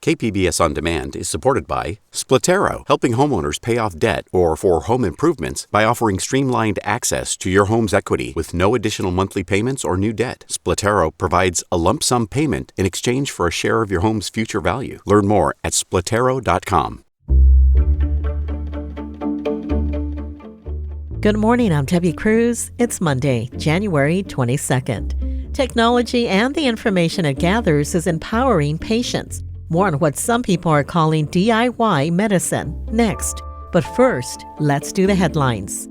KPBS On Demand is supported by Splatero, helping homeowners pay off debt or for home improvements by offering streamlined access to your home's equity with no additional monthly payments or new debt. Splatero provides a lump sum payment in exchange for a share of your home's future value. Learn more at splatero.com. Good morning, I'm Debbie Cruz. It's Monday, January 22nd. Technology and the information it gathers is empowering patients. More on what some people are calling DIY medicine next. But first, let's do the headlines.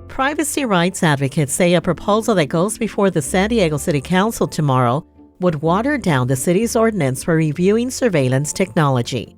Privacy rights advocates say a proposal that goes before the San Diego City Council tomorrow would water down the city's ordinance for reviewing surveillance technology.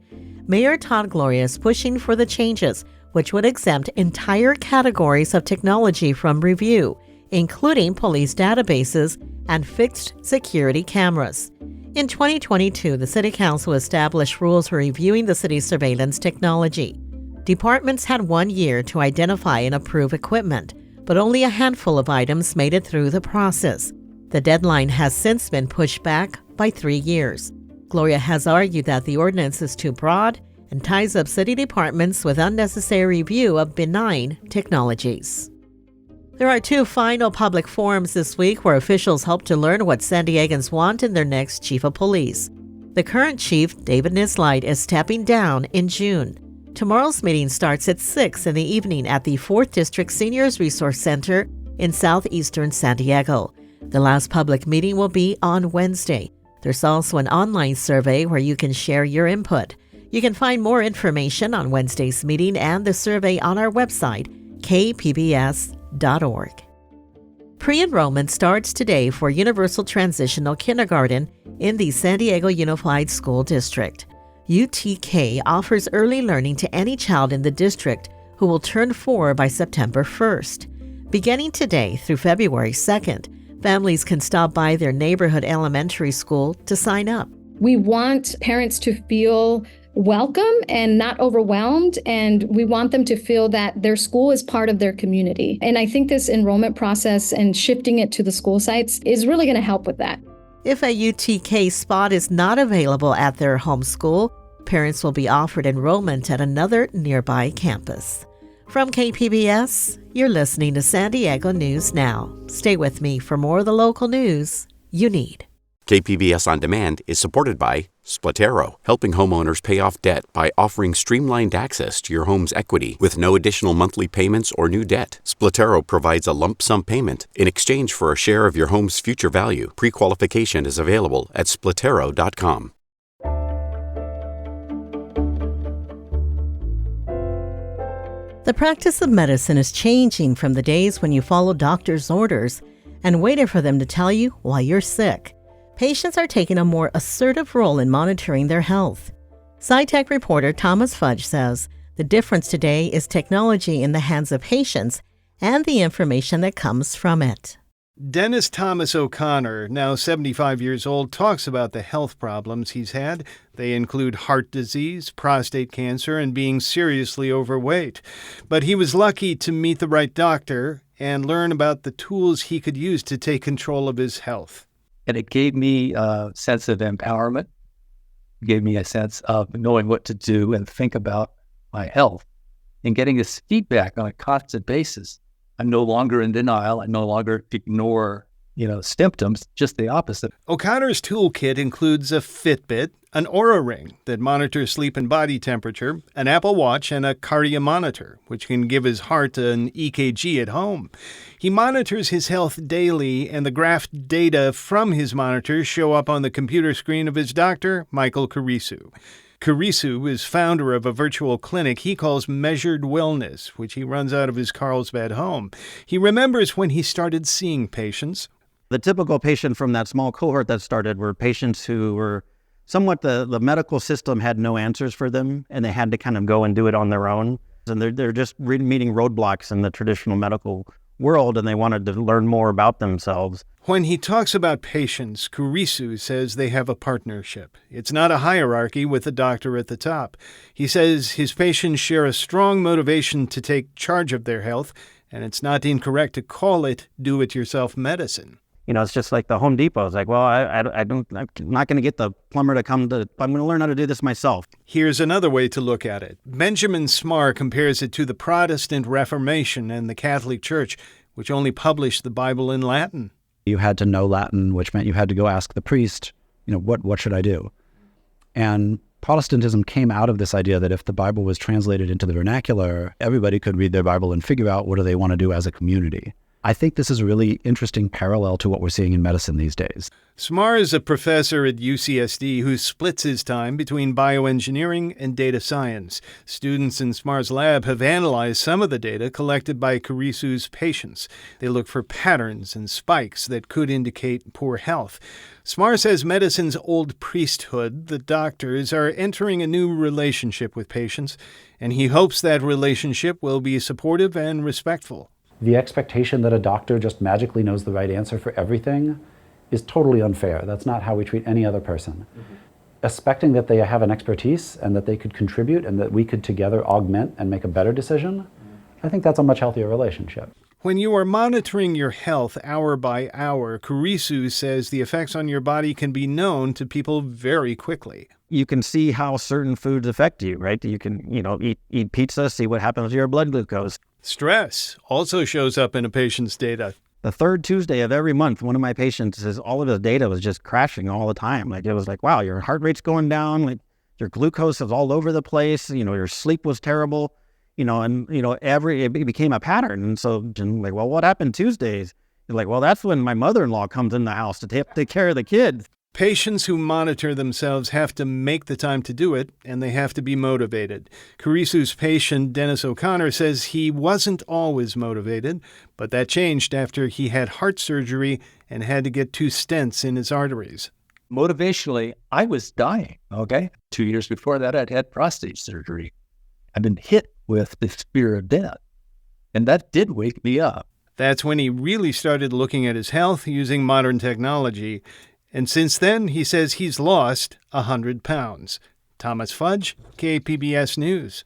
Mayor Todd Gloria is pushing for the changes, which would exempt entire categories of technology from review, including police databases and fixed security cameras. In 2022, the City Council established rules for reviewing the city's surveillance technology. Departments had 1 year to identify and approve equipment, but only a handful of items made it through the process. The deadline has since been pushed back by 3 years. Gloria has argued that the ordinance is too broad and ties up city departments with unnecessary review of benign technologies. There are 2 final public forums this week where officials hope to learn what San Diegans want in their next chief of police. The current chief, David Nisleit, is stepping down in June. Tomorrow's meeting starts at 6 in the evening at the 4th District Seniors Resource Center in southeastern San Diego. The last public meeting will be on Wednesday. There's also an online survey where you can share your input. You can find more information on Wednesday's meeting and the survey on our website, kpbs.org. Pre-enrollment starts today for Universal Transitional Kindergarten in the San Diego Unified School District. UTK offers early learning to any child in the district who will turn 4 by September 1st. Beginning today through February 2nd, families can stop by their neighborhood elementary school to sign up. We want parents to feel welcome and not overwhelmed, and we want them to feel that their school is part of their community. And I think this enrollment process and shifting it to the school sites is really going to help with that. If a UTK spot is not available at their home school, parents will be offered enrollment at another nearby campus. From KPBS, you're listening to San Diego News Now. Stay with me for more of the local news you need. KPBS On Demand is supported by Splatero, helping homeowners pay off debt by offering streamlined access to your home's equity with no additional monthly payments or new debt. Splatero provides a lump sum payment in exchange for a share of your home's future value. Pre-qualification is available at splatero.com. The practice of medicine is changing from the days when you followed doctor's orders and waited for them to tell you why you're sick. Patients are taking a more assertive role in monitoring their health. SciTech reporter Thomas Fudge says the difference today is technology in the hands of patients and the information that comes from it. Dennis Thomas O'Connor, now 75 years old, talks about the health problems he's had. They include heart disease, prostate cancer, and being seriously overweight. But he was lucky to meet the right doctor and learn about the tools he could use to take control of his health. And it gave me a sense of empowerment, it gave me a sense of knowing what to do and think about my health and getting this feedback on a constant basis. I'm no longer in denial. I no longer ignore, symptoms, just the opposite. O'Connor's toolkit includes a Fitbit, an Oura Ring that monitors sleep and body temperature, an Apple Watch, and a cardio monitor, which can give his heart an EKG at home. He monitors his health daily, and the graphed data from his monitors show up on the computer screen of his doctor, Michael Carisu. Carisu is founder of a virtual clinic he calls Measured Wellness, which he runs out of his Carlsbad home. He remembers when he started seeing patients. The typical patient from that small cohort that started were patients who were somewhat the medical system had no answers for them, and they had to kind of go and do it on their own. And they're just meeting roadblocks in the traditional medical world, and they wanted to learn more about themselves. When he talks about patients, Carisu says they have a partnership. It's not a hierarchy with a doctor at the top. He says his patients share a strong motivation to take charge of their health, and it's not incorrect to call it do-it-yourself medicine. It's just like the Home Depot. It's like, well, I'm not going to get the plumber to come I'm going to learn how to do this myself. Here's another way to look at it. Benjamin Smarr compares it to the Protestant Reformation and the Catholic Church, which only published the Bible in Latin. You had to know Latin, which meant you had to go ask the priest, what should I do? And Protestantism came out of this idea that if the Bible was translated into the vernacular, everybody could read their Bible and figure out what do they want to do as a community. I think this is a really interesting parallel to what we're seeing in medicine these days. Smarr is a professor at UCSD who splits his time between bioengineering and data science. Students in Smarr's lab have analyzed some of the data collected by Kurisu's patients. They look for patterns and spikes that could indicate poor health. Smarr says medicine's old priesthood, the doctors, are entering a new relationship with patients, and he hopes that relationship will be supportive and respectful. The expectation that a doctor just magically knows the right answer for everything is totally unfair. That's not how we treat any other person. Expecting that they have an expertise and that they could contribute and that we could together augment and make a better decision, I think that's a much healthier relationship. When you are monitoring your health hour by hour, Kurisu says the effects on your body can be known to people very quickly. You can see how certain foods affect you, right? You can, eat pizza, see what happens to your blood glucose. Stress also shows up in a patient's data. The third Tuesday of every month, one of my patients says all of his data was just crashing all the time. Like, it was like, wow, your heart rate's going down, like your glucose is all over the place, your sleep was terrible, it became a pattern. And so, like, well, what happened Tuesdays? You're like, well, that's when my mother-in-law comes in the house to take care of the kids. Patients who monitor themselves have to make the time to do it, and they have to be motivated. Kurisu's patient, Dennis O'Connor, says he wasn't always motivated, but that changed after he had heart surgery and had to get 2 stents in his arteries. Motivationally, I was dying, okay? 2 years before that, I'd had prostate surgery. I've been hit with the fear of death, and that did wake me up. That's when he really started looking at his health using modern technology. And since then, he says he's lost 100 pounds. Thomas Fudge, KPBS News.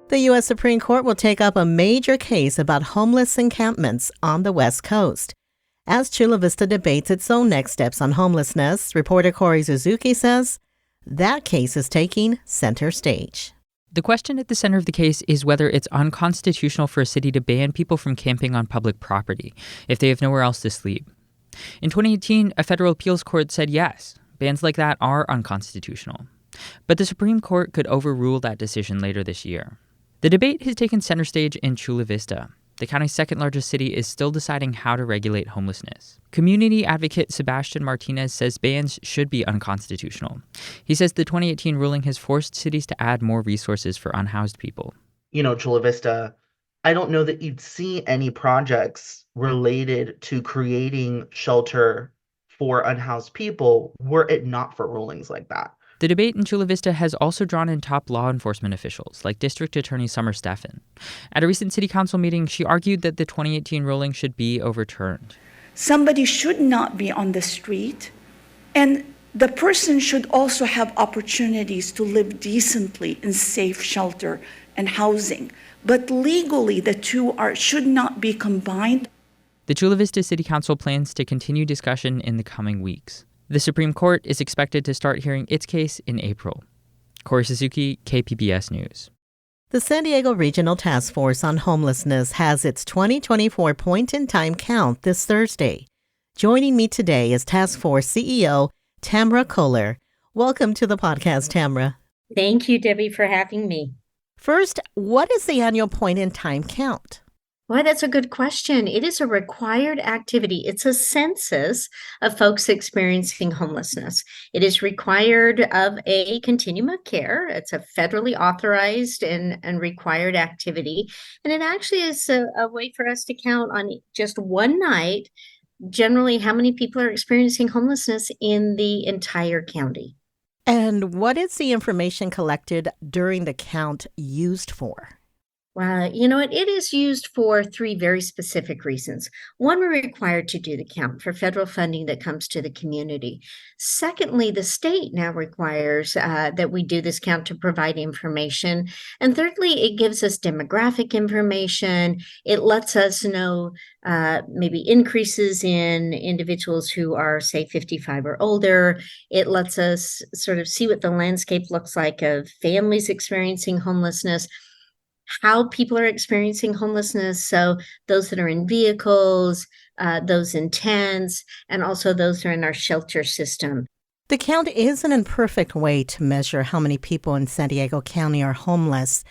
The U.S. Supreme Court will take up a major case about homeless encampments on the West Coast. As Chula Vista debates its own next steps on homelessness, reporter Corey Suzuki says that case is taking center stage. The question at the center of the case is whether it's unconstitutional for a city to ban people from camping on public property if they have nowhere else to sleep. In 2018, a federal appeals court said yes, bans like that are unconstitutional. But the Supreme Court could overrule that decision later this year. The debate has taken center stage in Chula Vista. The county's second largest city is still deciding how to regulate homelessness. Community advocate Sebastian Martinez says bans should be unconstitutional. He says the 2018 ruling has forced cities to add more resources for unhoused people. Chula Vista, I don't know that you'd see any projects related to creating shelter for unhoused people were it not for rulings like that. The debate in Chula Vista has also drawn in top law enforcement officials, like District Attorney Summer Steffen. At a recent city council meeting, she argued that the 2018 ruling should be overturned. Somebody should not be on the street, and the person should also have opportunities to live decently in safe shelter and housing. But legally, the two should not be combined. The Chula Vista City Council plans to continue discussion in the coming weeks. The Supreme Court is expected to start hearing its case in April. Corey Suzuki, KPBS News. The San Diego Regional Task Force on Homelessness has its 2024 point-in-time count this Thursday. Joining me today is Task Force CEO Tamra Kohler. Welcome to the podcast, Tamra. Thank you, Debbie, for having me. First, what is the annual point-in-time count? Well, that's a good question. It is a required activity. It's a census of folks experiencing homelessness. It is required of a continuum of care. It's a federally authorized and required activity. And it actually is a way for us to count on just one night, generally, how many people are experiencing homelessness in the entire county. And what is the information collected during the count used for? Well, it is used for three very specific reasons. One, we're required to do the count for federal funding that comes to the community. Secondly, the state now requires that we do this count to provide information. And thirdly, it gives us demographic information. It lets us know maybe increases in individuals who are, say, 55 or older. It lets us sort of see what the landscape looks like of families experiencing homelessness, how people are experiencing homelessness. So those that are in vehicles, those in tents, and also those who are in our shelter system. The count is an imperfect way to measure how many people in San Diego County are homeless.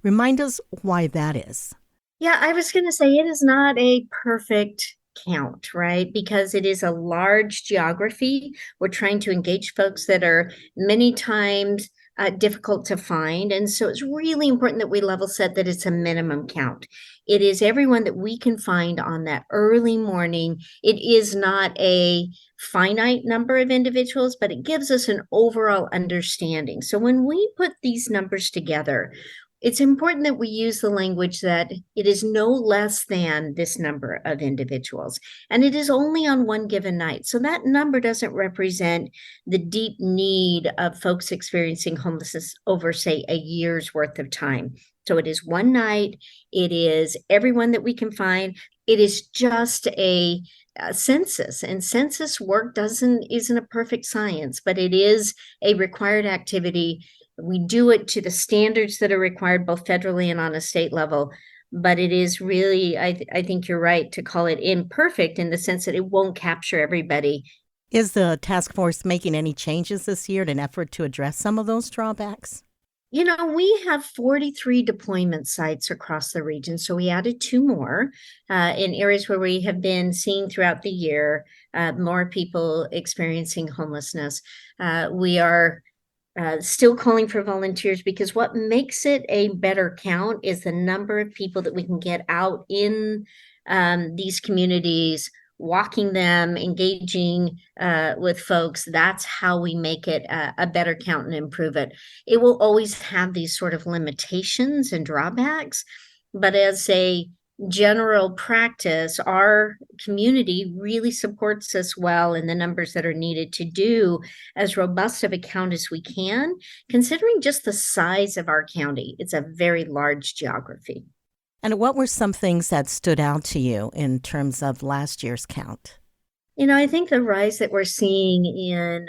Remind us why that is. Yeah, I was going to say it is not a perfect count, right? Because it is a large geography. We're trying to engage folks that are many times difficult to find. And so it's really important that we level set that it's a minimum count. It is everyone that we can find on that early morning. It is not a finite number of individuals, but it gives us an overall understanding. So when we put these numbers together, it's important that we use the language that it is no less than this number of individuals, and it is only on one given night. So that number doesn't represent the deep need of folks experiencing homelessness over, say, a year's worth of time. So it is one night. It is everyone that we can find. It is just a census, and census work isn't a perfect science, but it is a required activity. We do it to the standards that are required both federally and on a state level, but it is really, I think you're right to call it imperfect in the sense that it won't capture everybody. Is the task force making any changes this year in an effort to address some of those drawbacks? We have 43 deployment sites across the region, so we added 2 more in areas where we have been seeing throughout the year more people experiencing homelessness. We are still calling for volunteers, because what makes it a better count is the number of people that we can get out in these communities, walking them, engaging with folks. That's how we make it a better count and improve it. It will always have these sort of limitations and drawbacks, but as a general practice, our community really supports us well in the numbers that are needed to do as robust of a count as we can, considering just the size of our county. It's a very large geography. And what were some things that stood out to you in terms of last year's count? I think the rise that we're seeing in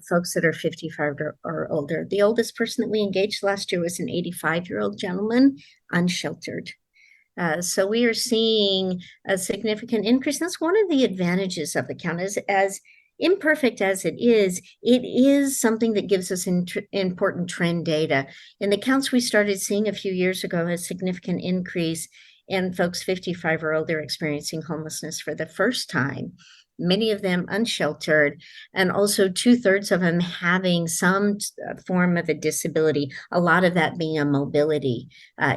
folks that are 55 or older. The oldest person that we engaged last year was an 85-year-old gentleman, unsheltered. So we are seeing a significant increase. That's one of the advantages of the count. As imperfect as it is something that gives us important trend data. In the counts we started seeing a few years ago, a significant increase in folks 55 or older experiencing homelessness for the first time, many of them unsheltered, and also 2/3 of them having some form of a disability, a lot of that being a mobility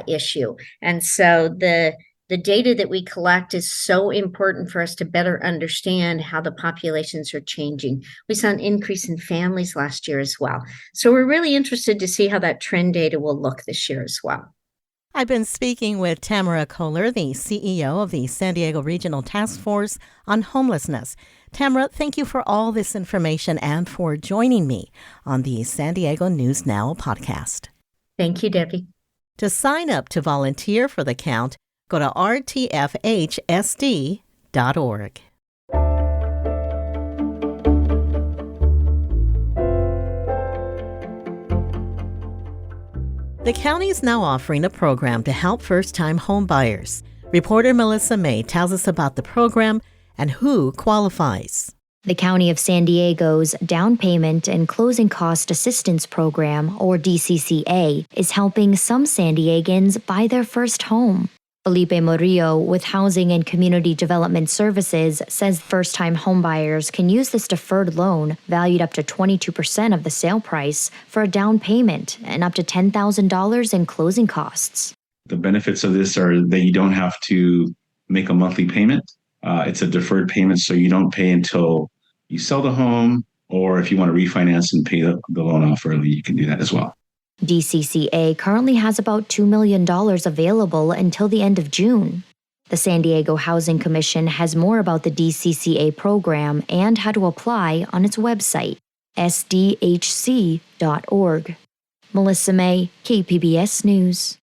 issue. And so the data that we collect is so important for us to better understand how the populations are changing. We saw an increase in families last year as well. So we're really interested to see how that trend data will look this year as well. I've been speaking with Tamara Kohler, the CEO of the San Diego Regional Task Force on Homelessness. Tamara, thank you for all this information and for joining me on the San Diego News Now podcast. Thank you, Debbie. To sign up to volunteer for the count, go to rtfhsd.org. The county is now offering a program to help first-time home buyers. Reporter Melissa May tells us about the program and who qualifies. The County of San Diego's Down Payment and Closing Cost Assistance Program, or DCCA, is helping some San Diegans buy their first home. Felipe Murillo with Housing and Community Development Services says first-time homebuyers can use this deferred loan, valued up to 22% of the sale price, for a down payment and up to $10,000 in closing costs. The benefits of this are that you don't have to make a monthly payment. It's a deferred payment, so you don't pay until you sell the home, or if you want to refinance and pay the loan off early, you can do that as well. DCCA currently has about $2 million available until the end of June. The San Diego Housing Commission has more about the DCCA program and how to apply on its website, sdhc.org. Melissa May, KPBS News.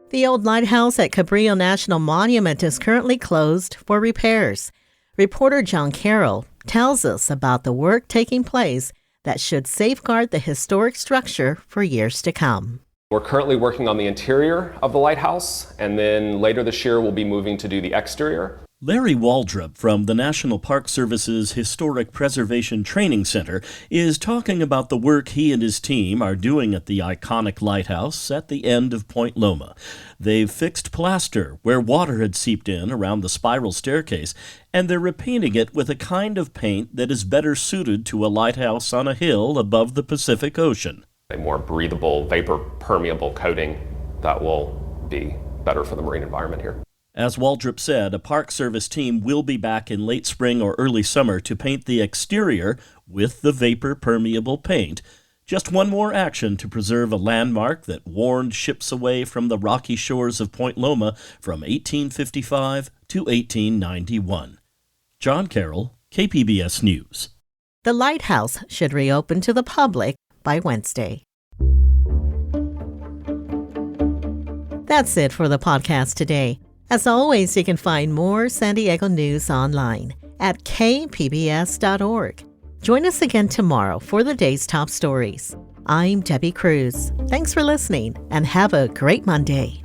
The old lighthouse at Cabrillo National Monument is currently closed for repairs. Reporter John Carroll tells us about the work taking place that should safeguard the historic structure for years to come. We're currently working on the interior of the lighthouse, and then later this year we'll be moving to do the exterior. Larry Waldrop from the National Park Service's Historic Preservation Training Center is talking about the work he and his team are doing at the iconic lighthouse at the end of Point Loma. They've fixed plaster where water had seeped in around the spiral staircase, and they're repainting it with a kind of paint that is better suited to a lighthouse on a hill above the Pacific Ocean. A more breathable, vapor-permeable coating that will be better for the marine environment here. As Waldrop said, a Park Service team will be back in late spring or early summer to paint the exterior with the vapor-permeable paint. Just one more action to preserve a landmark that warned ships away from the rocky shores of Point Loma from 1855 to 1891. John Carroll, KPBS News. The lighthouse should reopen to the public by Wednesday. That's it for the podcast today. As always, you can find more San Diego news online at kpbs.org. Join us again tomorrow for the day's top stories. I'm Debbie Cruz. Thanks for listening and have a great Monday.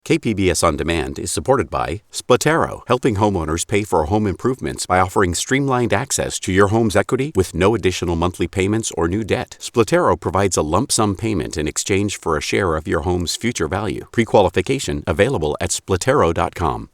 KPBS On Demand is supported by Splatero, helping homeowners pay for home improvements by offering streamlined access to your home's equity with no additional monthly payments or new debt. Splatero provides a lump sum payment in exchange for a share of your home's future value. Pre-qualification available at splatero.com.